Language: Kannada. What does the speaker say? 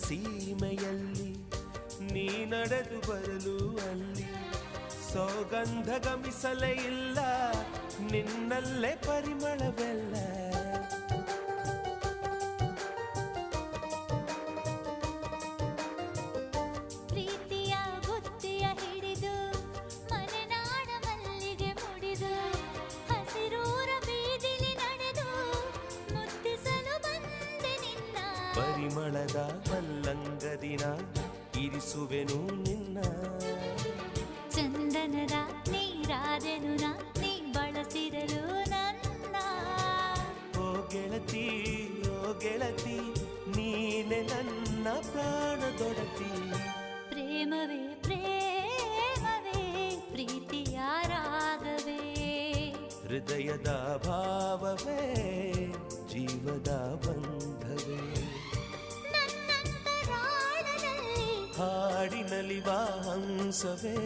ಸೀಮೆಯಲ್ಲಿ ನೀ ನಡೆದು ಬರಲು ಅಲ್ಲಿ ಸೌಗಂಧ ಗಮಿಸಲೇ ಇಲ್ಲ ನಿನ್ನಲ್ಲೇ ಪರಿಮಳವೆಲ್ಲ ಪ್ರೀತಿಯ ಬುತ್ತಿಯ ಹಿಡಿದು ಮನೆನಾಡ ಮಲ್ಲಿಗೆ ಮುಡಿದು ಹಸಿರೂರ ಬೀದಿಲಿ ನಡೆದು ಮುತ್ತಿಸಲು ಬಂದೆ ನಿನ್ನ ಪರಿಮಳದ ಮಲ್ಲಂಗದಿನ ಇರಿಸುವೆನು ನಿನ್ನ ಚಂದನದ ನೀರಾದೆನು ನೀ ಬಳಸಿರಲು ನನ್ನ ಓ ಗೆಳತಿ ಓ ಗೆಳತಿ ನೀನೆ ನನ್ನ ಪ್ರಾಣದೊಡತಿ ಪ್ರೇಮವೇ ಪ್ರೇಮವೇ ಪ್ರೀತಿಯ ರಾಗವೇ ಹೃದಯದ ಭಾವವೇ ಜೀವದ ಬಂಧವೇ ನನ್ನಂತರಾಳದಲ್ಲಿ ಹಾಡಿನಲಿವ ಹಂಸವೇ